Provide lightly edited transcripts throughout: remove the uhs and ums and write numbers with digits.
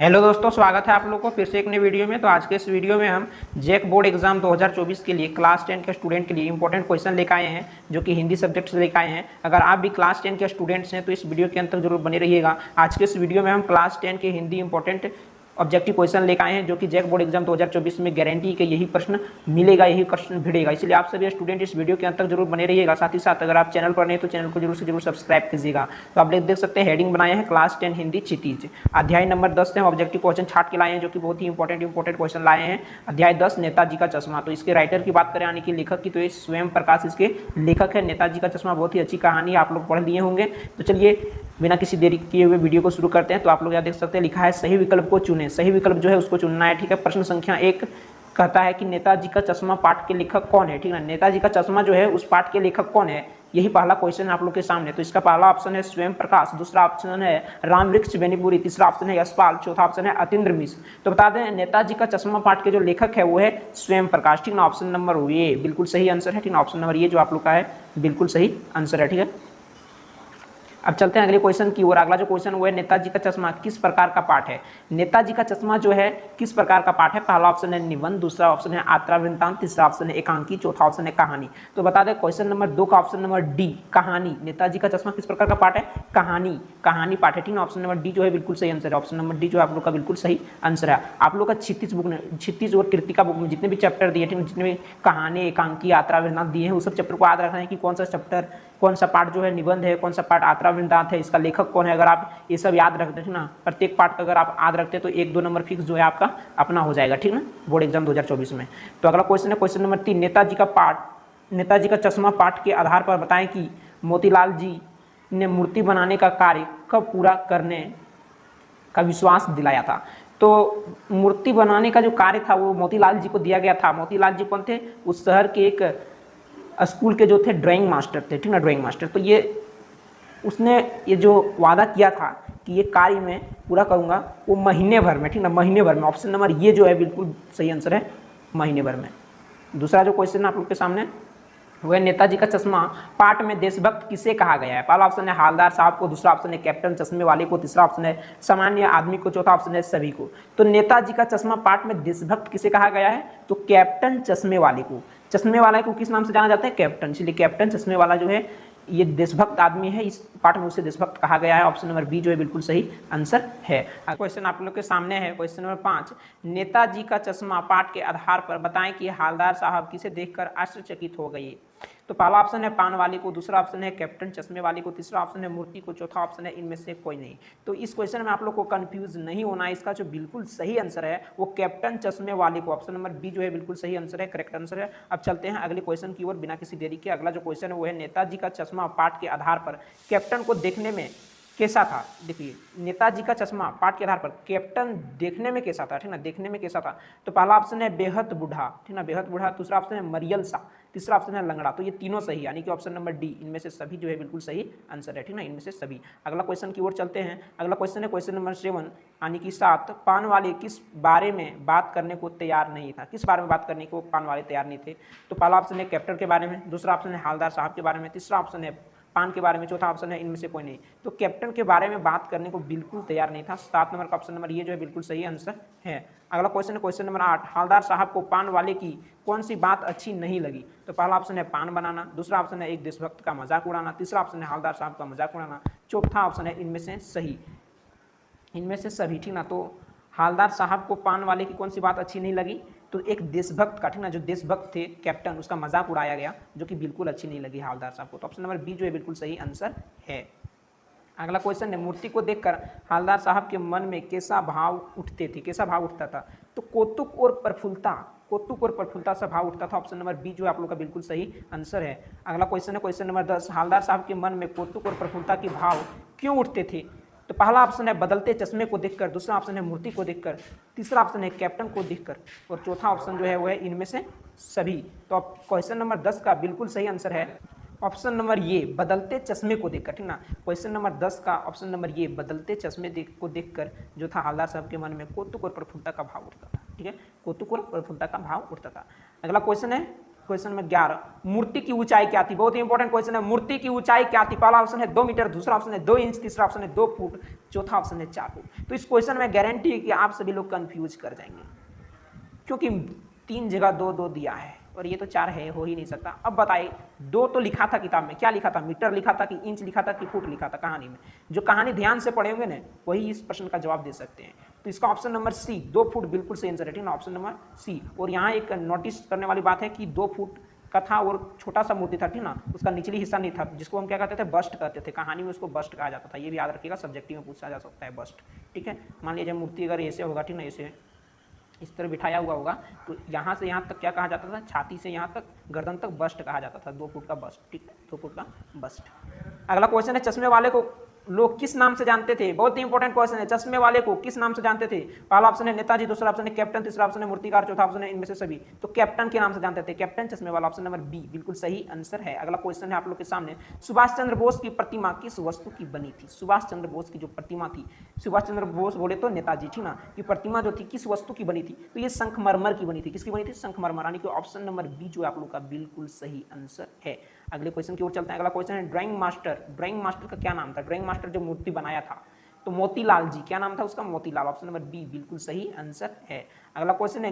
Hello दोस्तों, स्वागत है आप लोगों को फिर से एक नई वीडियो में। तो आज के इस वीडियो में हम जैक बोर्ड एग्जाम 2024 के लिए क्लास 10 के स्टूडेंट के लिए इंपॉर्टेंट क्वेश्चन लेकर आए हैं, जो कि हिंदी सब्जेक्ट से लेकर आए हैं। अगर आप भी क्लास 10 के स्टूडेंट्स हैं तो इस वीडियो के अंतर जरूर बने रहिएगा। आज के इस वीडियो में हम क्लास 10 के हिंदी इंपॉर्टेंट ऑब्जेक्टिव क्वेश्चन लेकर आए हैं, जो कि जैक बोर्ड एग्जाम 2024 में गारंटी के यही प्रश्न मिलेगा, यही क्वेश्चन भिड़ेगा। इसलिए आप सभी स्टूडेंट इस वीडियो के अंत तक जरूर बने रहिएगा। साथ ही साथ अगर आप चैनल पर नहीं तो चैनल को जरूर से जरूर सब्सक्राइब कीजिएगा। तो आप देख सकते हैं हेडिंग बनाए हैं क्लास 10 हिंदी क्षितिज। अध्याय नंबर 10 से हम ऑब्जेक्टिव क्वेश्चन छाट के लाए हैं, जो कि बहुत ही इंपॉर्टेंट क्वेश्चन लाए हैं। अध्याय 10 नेताजी का चश्मा। तो इसके राइटर की बात करें, यानी कि लेखक की, तो ये स्वयं प्रकाश इसके लेखक है। नेताजी का चश्मा बहुत ही अच्छी कहानी, आप लोग पढ़ लिए होंगे। तो चलिए बिना किसी देरी किए हुए वीडियो को शुरू करते हैं। तो आप लोग यहाँ देख सकते हैं लिखा है सही विकल्प को चुनें। सही विकल्प जो है उसको चुनना है, ठीक है। प्रश्न संख्या 1 कहता है कि नेताजी का चश्मा पाठ के लेखक कौन है, ठीक है। नेताजी का चश्मा जो है उस पाठ के लेखक कौन है, यही पहला क्वेश्चन है आप लोग के सामने। तो इसका पहला ऑप्शन है स्वयं प्रकाश, दूसरा ऑप्शन है रामवृक्ष बेनीपुरी, तीसरा ऑप्शन है यशपाल, चौथा ऑप्शन है अतीन्द्र मिश्र। तो बता दें नेताजी का चश्मा पाठ के जो लेखक है वो है स्वयं प्रकाश, ठीक ना। ऑप्शन नंबर ये बिल्कुल सही आंसर है, ठीक ना। ऑप्शन नंबर ये जो आप लोग का है बिल्कुल सही आंसर है, ठीक है। अब चलते हैं अगले क्वेश्चन की ओर। अगला जो क्वेश्चन वो है नेताजी का चश्मा किस प्रकार का पाठ है। नेताजी का चश्मा जो है किस प्रकार का पाठ है। पहला ऑप्शन है निबंध, दूसरा ऑप्शन है आत्रा वृत्तांत, तीसरा ऑप्शन है एकांकी, चौथा ऑप्शन है कहानी। तो बता दें क्वेश्चन नंबर 2 का ऑप्शन नंबर डी कहानी। नेताजी का चश्मा किस प्रकार का पाठ है, कहानी पाठ है, ठीक ना। ऑप्शन नंबर डी जो है बिल्कुल सही आंसर है। ऑप्शन नंबर डी जो आप लोग का बिल्कुल सही आंसर है। आप लोग का क्षितिज बुक में, क्षितिज और कृतिका बुक में जितने भी चैप्टर दिए, ठीक है, जितने भी कहानी एकांकी आत्रा वृत्तांत दिए हैं, उस सब चैप्टर को याद रखना है कि कौन सा चैप्टर, कौन सा पार्ट जो है निबंध है, कौन सा पार्ट आत्रा वृत्तांत है, इसका लेखक कौन है। अगर आप ये सब याद रखते हैं ना, प्रत्येक पार्ट का अगर आप याद रखते हैं तो 1-2 नंबर फिक्स जो है आपका अपना हो जाएगा, ठीक ना, बोर्ड एग्जाम 2024 में। तो अगला क्वेश्चन है क्वेश्चन नंबर 3, नेताजी का चश्मा पाठ के आधार पर बताएं कि मोतीलाल जी ने मूर्ति बनाने का कार्य कब पूरा करने का विश्वास दिलाया था। तो मूर्ति बनाने का जो कार्य था वो मोतीलाल जी को दिया गया था। मोतीलाल जी कौन थे, उस शहर के एक स्कूल के जो थे ड्राइंग मास्टर थे, ठीक ना, ड्राइंग मास्टर। तो ये उसने ये जो वादा किया था कि ये कार्य मैं पूरा करूंगा, वो महीने भर में, ठीक ना, महीने भर में। ऑप्शन नंबर ये जो है बिल्कुल सही आंसर है, महीने भर में। दूसरा जो क्वेश्चन आप लोग के सामने वह नेताजी का चश्मा पाठ में देशभक्त किसे कहा गया है। पहला ऑप्शन है हालदार साहब को, दूसरा ऑप्शन है कैप्टन चश्मे वाले को, तीसरा ऑप्शन है सामान्य आदमी को, चौथा ऑप्शन है सभी को। तो नेताजी का चश्मा पाठ में देशभक्त किसे कहा गया है, तो कैप्टन चश्मे वाले को। चश्मे वाला को किस नाम से जाना जाता है, कैप्टन, इसलिए कैप्टन चश्मे वाला जो है ये देशभक्त आदमी है, इस पाठ में उसे देशभक्त कहा गया है। ऑप्शन नंबर बी जो है बिल्कुल सही आंसर है। क्वेश्चन आप लोग के सामने है क्वेश्चन नंबर 5, नेताजी का चश्मा पाठ के आधार पर बताएं कि हालदार साहब किसे देखकर आश्चर्यचकित हो गए। तो पहला ऑप्शन है पान वाले को, दूसरा ऑप्शन है कैप्टन चश्मे वाले को, तीसरा ऑप्शन है मूर्ति को, चौथा ऑप्शन है इनमें से कोई नहीं। तो इस क्वेश्चन में आप लोग को कंफ्यूज नहीं होना है। इसका जो बिल्कुल सही आंसर है वो कैप्टन चश्मे वाले को, ऑप्शन नंबर बी जो है बिल्कुल सही आंसर है, करेक्ट आंसर है। अब चलते हैं अगले क्वेश्चन की ओर बिना किसी देरी के। अगला जो क्वेश्चन है वो है नेताजी का चश्मा पाठ के आधार पर कैप्टन को देखने में कैसा था। देखिए नेताजी का चश्मा पाठ के आधार पर कैप्टन देखने में कैसा था, ठीक ना, देखने में कैसा था। तो पहला ऑप्शन है बेहद बूढ़ा, ठीक ना, बेहद बूढ़ा, दूसरा ऑप्शन है मरियल सा, तीसरा ऑप्शन है लंगड़ा। तो ये तीनों सही, यानी कि ऑप्शन नंबर डी इनमें से सभी जो है बिल्कुल सही आंसर है, ठीक ना, इनमें से सभी। अगला क्वेश्चन की ओर चलते हैं। अगला क्वेश्चन है क्वेश्चन नंबर 7, यानी कि 7, पान वाले किस बारे में बात करने को तैयार नहीं था। किस बारे में बात करने को पान वाले तैयार नहीं थे। तो पहला ऑप्शन है कैप्टन के बारे में, दूसरा ऑप्शन है हालदार साहब के बारे में, तीसरा ऑप्शन है पान के बारे में, चौथा ऑप्शन है इनमें से कोई नहीं। तो कैप्टन के बारे में बात करने को बिल्कुल तैयार नहीं था। 7 नंबर का ऑप्शन नंबर ये जो है बिल्कुल सही आंसर है। अगला क्वेश्चन है क्वेश्चन नंबर 8, हालदार साहब को पान वाले की कौन सी बात अच्छी नहीं लगी। तो पहला ऑप्शन है पान बनाना, दूसरा ऑप्शन है एक देशभक्त का मजाक उड़ाना, तीसरा ऑप्शन है हालदार साहब का मजाक उड़ाना, चौथा ऑप्शन है इनमें से सही, इनमें से सभी, ठीक ना। तो हालदार साहब को पान वाले की कौन सी बात अच्छी नहीं लगी, तो एक देशभक्त का, ठीक ना, जो देशभक्त थे कैप्टन, उसका मजाक उड़ाया गया, जो कि बिल्कुल अच्छी नहीं लगी हालदार साहब को। तो ऑप्शन नंबर बी जो है बिल्कुल सही आंसर है। अगला क्वेश्चन है मूर्ति को देखकर हालदार साहब के मन में कैसा भाव उठते थे, कैसा भाव उठता था। तो कौतुक और प्रफुल्लता, कौतुक और प्रफुल्लता सा भाव उठता था। ऑप्शन नंबर बी जो है आप लोग का बिल्कुल सही आंसर है। अगला क्वेश्चन है क्वेश्चन नंबर 10, हालदार साहब के मन में कौतुक और प्रफुल्लता के भाव क्यों उठते थे। तो पहला ऑप्शन है बदलते चश्मे को देखकर, दूसरा ऑप्शन है मूर्ति को देखकर, तीसरा ऑप्शन है कैप्टन को देखकर, और चौथा ऑप्शन जो है वो है इनमें से सभी। तो अब क्वेश्चन नंबर 10 का बिल्कुल सही आंसर है ऑप्शन नंबर ये बदलते चश्मे को देखकर, ठीक ना। क्वेश्चन नंबर 10 का ऑप्शन नंबर ये बदलते चश्मे को देखकर जो था हालदार साहब के मन में कौतुक और प्रफुल्लता का भाव उठता था, ठीक है, कौतुक और प्रफुल्लता का भाव उठता था। अगला क्वेश्चन है क्वेश्चन में 11, मूर्ति की ऊंचाई क्या थी? बहुत ही इंपॉर्टेंट क्वेश्चन है। मूर्ति की ऊंचाई क्या थी? पहला ऑप्शन है 2 मीटर, दूसरा ऑप्शन है 2 इंच, तीसरा ऑप्शन है 2 फुट, चौथा ऑप्शन है 4 फुट। तो इस क्वेश्चन में गारंटी है कि आप सभी लोग कंफ्यूज कर जाएंगे, क्योंकि 3 जगह 2 दिया है और ये तो 4 है, हो ही नहीं सकता। अब बताइए, 2 तो लिखा था किताब में, क्या लिखा था? मीटर लिखा था कि इंच लिखा था कि फुट लिखा था कहानी में? जो कहानी ध्यान से पढ़े होंगे ना वही इस प्रश्न का जवाब दे सकते हैं। तो इसका ऑप्शन नंबर सी 2 फुट बिल्कुल सही आंसर है, ठीक ना, ऑप्शन नंबर सी। और यहाँ एक नोटिस करने वाली बात है कि 2 फुट का था और छोटा सा मूर्ति था, ठीक ना, उसका निचली हिस्सा नहीं था, जिसको हम क्या कहते थे? बस्ट कहते थे। कहानी में उसको बस्ट कहा जाता था, ये भी याद रखिएगा, सब्जेक्टिव में पूछा जा सकता है बस्ट, ठीक है। मान लीजिए मूर्ति अगर ऐसे होगा, ठीक ना, ऐसे इस तरह बिठाया हुआ होगा, तो यहाँ से यहाँ तक क्या कहा जाता था? छाती से यहाँ तक, गर्दन तक बस्ट कहा जाता था, 2 फुट का बस्ट, ठीक है, 2 फुट का बस्ट। अगला क्वेश्चन है, चश्मे वाले को लोग किस नाम से जानते थे? बहुत ही इंपॉर्टेंट क्वेश्चन है, चश्मे वाले को किस नाम से जानते थे? पहला ऑप्शन है नेताजी, दूसरा ऑप्शन है कैप्टन, तीसरा ऑप्शन है मूर्तिकार, चौथा ऑप्शन है इनमें से सभी। तो कैप्टन के नाम से जानते थे, कैप्टन चश्मे वाला, ऑप्शन नंबर बी बिल्कुल सही आंसर है। अगला क्वेश्चन है आप लोग के सामने, सुभाष चंद्र बोस की प्रतिमा किस वस्तु की बनी थी? सुभाष चंद्र बोस की जो प्रतिमा थी, सुभाष चंद्र बोस बोले तो नेताजी, ठीक ना, ये प्रतिमा जो थी किस वस्तु की बनी थी? तो ये संगमरमर की बनी थी। किसकी बनी थी? संगमरमर, यानी कि ऑप्शन नंबर बी जो आप लोग का बिल्कुल सही आंसर है। अगले क्वेश्चन की ओर चलते हैं। अगला क्वेश्चन है ड्राइंग मास्टर, ड्राइंग मास्टर का क्या नाम था? ड्राइंग मास्टर जो मूर्ति बनाया था, तो मोतीलाल जी, क्या नाम था उसका? मोतीलाल, ऑप्शन नंबर बी बिल्कुल सही आंसर है। अगला क्वेश्चन है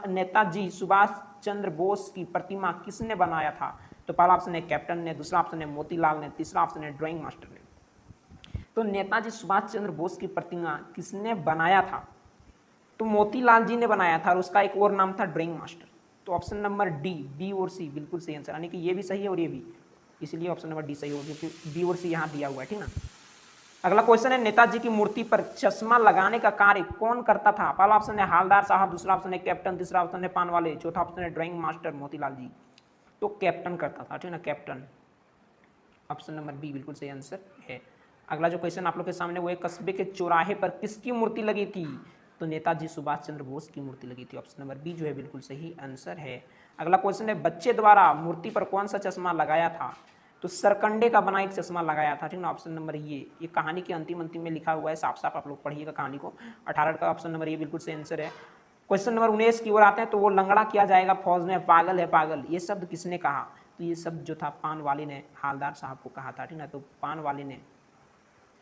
नेताजी सुभाष चंद्र बोस की प्रतिमा किसने बनाया था? तो पहला ऑप्शन है कैप्टन ने, दूसरा ऑप्शन है मोतीलाल ने, तीसरा ऑप्शन है ड्राइंग मास्टर ने। तो नेताजी सुभाष चंद्र बोस की प्रतिमा किसने बनाया था? तो मोतीलाल जी ने बनाया था और उसका एक और नाम था ड्राइंग मास्टर। तो ऑप्शन नंबर डी, बी और सी बिल्कुल सही आंसर, यानी कि ये भी सही है और ये भी, इसलिए ऑप्शन नंबर डी सही होगा क्योंकि बी और सी यहाँ दिया हुआ है, ठीक ना। अगला क्वेश्चन है नेताजी की मूर्ति पर चश्मा लगाने का कार्य कौन करता था? पहला ऑप्शन है हालदार साहब, दूसरा ऑप्शन है कैप्टन, तीसरा ऑप्शन है पान वाले, चौथा ऑप्शन है ड्राइंग मास्टर मोतीलाल जी। तो कैप्टन करता था, ठीक ना, कैप्टन, ऑप्शन नंबर बी बिल्कुल सही आंसर है। अगला जो क्वेश्चन आप लोग के सामने वो है, कस्बे के चौराहे पर किसकी मूर्ति लगी थी? तो नेताजी सुभाष चंद्र बोस की मूर्ति लगी थी, ऑप्शन नंबर बी जो है बिल्कुल सही आंसर है। अगला क्वेश्चन है, बच्चे द्वारा मूर्ति पर कौन सा चश्मा लगाया था? तो सरकंडे का बना एक चश्मा लगाया था, ठीक ना, ऑप्शन नंबर ये कहानी के अंतिम में लिखा हुआ है, साफ साफ आप लोग पढ़िएगा कहानी को। 18 का ऑप्शन नंबर ये बिल्कुल सही आंसर है। क्वेश्चन नंबर 19 की ओर आते हैं, तो वो लंगड़ा किया जाएगा फौज में, पागल है पागल, ये शब्द किसने कहा? तो ये शब्द जो था पान वाले ने हालदार साहब को कहा था, ठीक ना, तो पान वाले ने,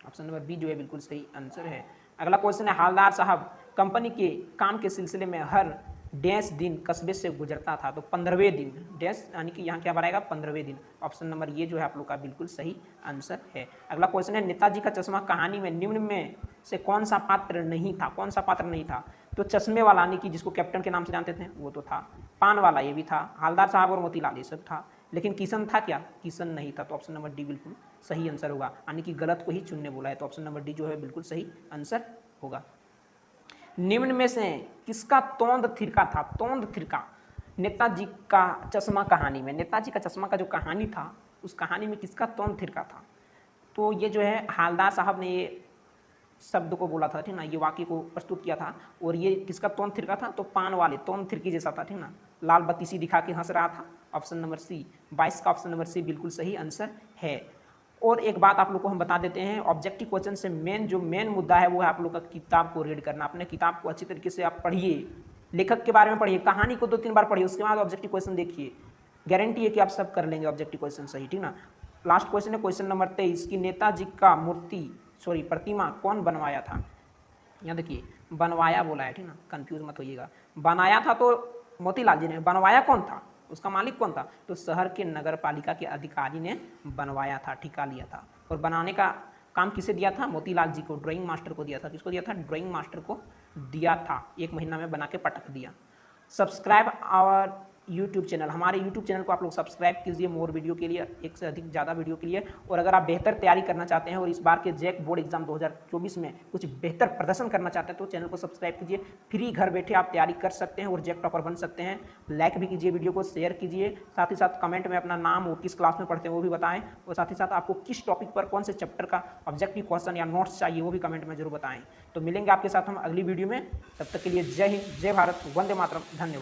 ऑप्शन नंबर बी जो है बिल्कुल सही आंसर है। अगला क्वेश्चन है, हालदार साहब कंपनी के काम के सिलसिले में हर डैश दिन कस्बे से गुजरता था, तो 15वें दिन, डैश यानी कि यहाँ क्या बनाएगा? 15वें दिन, ऑप्शन नंबर ये जो है आप लोग का बिल्कुल सही आंसर है। अगला क्वेश्चन है, नेताजी का चश्मा कहानी में निम्न में से कौन सा पात्र नहीं था? कौन सा पात्र नहीं था? तो चश्मे वाला, यानी कि जिसको कैप्टन के नाम से जानते थे वो तो था, पान वाला ये भी था, हालदार साहब और मोतीलाल ये सब था, लेकिन किशन था क्या? किशन नहीं था, तो ऑप्शन नंबर डी बिल्कुल सही आंसर होगा, यानी कि गलत को ही चुनने बोला है, तो ऑप्शन नंबर डी जो है बिल्कुल सही आंसर होगा। निम्न में से किसका तोंद थिरका था? तोंद थिरका नेताजी का चश्मा कहानी में, नेताजी का चश्मा का जो कहानी था उस कहानी में किसका तोंद थिरका था? तो ये जो है हालदार साहब ने ये शब्द को बोला था, ठीक ना, ये वाक्य को प्रस्तुत किया था, और ये किसका तोंद थिरका था? तो पान वाले, तोंद थिरकी जैसा था, ठीक ना, लाल बत्ती सी दिखा के हंस रहा था, ऑप्शन नंबर सी, 22 का ऑप्शन नंबर सी बिल्कुल सही आंसर है। और एक बात आप लोग को हम बता देते हैं, ऑब्जेक्टिव क्वेश्चन से मेन मुद्दा है वो है आप लोग का किताब को रीड करना। अपने किताब को अच्छी तरीके से आप पढ़िए, लेखक के बारे में पढ़िए, कहानी को 2-3 बार पढ़िए, उसके बाद ऑब्जेक्टिव क्वेश्चन देखिए, गारंटी है कि आप सब कर लेंगे ऑब्जेक्टिव क्वेश्चन सही, ठीक ना। लास्ट क्वेश्चन है क्वेश्चन नंबर 23 की नेताजी का प्रतिमा कौन बनवाया था? यहाँ देखिए बनवाया बोला है, ठीक ना, कंफ्यूज मत होइएगा। बनाया था तो मोतीलाल जी ने, बनवाया कौन था? उसका मालिक कौन था? तो शहर के नगर पालिका के अधिकारी ने बनवाया था, ठिका लिया था। और बनाने का काम किसे दिया था? मोतीलाल जी को, ड्राइंग मास्टर को दिया था। किसको दिया था? ड्राइंग मास्टर को दिया था। 1 महीना में बना के पटक दिया। सब्सक्राइब आवर यूट्यूब चैनल, हमारे यूट्यूब चैनल को आप लोग सब्सक्राइब कीजिए मोर वीडियो के लिए, एक से अधिक ज़्यादा वीडियो के लिए। और अगर आप बेहतर तैयारी करना चाहते हैं और इस बार के जैक बोर्ड एग्जाम 2024 में कुछ बेहतर प्रदर्शन करना चाहते हैं तो चैनल को सब्सक्राइब कीजिए। फ्री घर बैठे आप तैयारी कर सकते हैं और जैक टॉपर बन सकते हैं। लाइक भी कीजिए, वीडियो को शेयर कीजिए, साथ ही साथ कमेंट में अपना नाम और किस क्लास में पढ़ते हैं वो भी बताएं, और साथ ही साथ आपको किस टॉपिक पर कौन से चैप्टर का ऑब्जेक्टिव क्वेश्चन या नोट्स चाहिए वो भी कमेंट में जरूर बताएं। तो मिलेंगे आपके साथ हम अगली वीडियो में, तब तक के लिए जय हिंद, जय भारत, वंदे मातरम, धन्यवाद।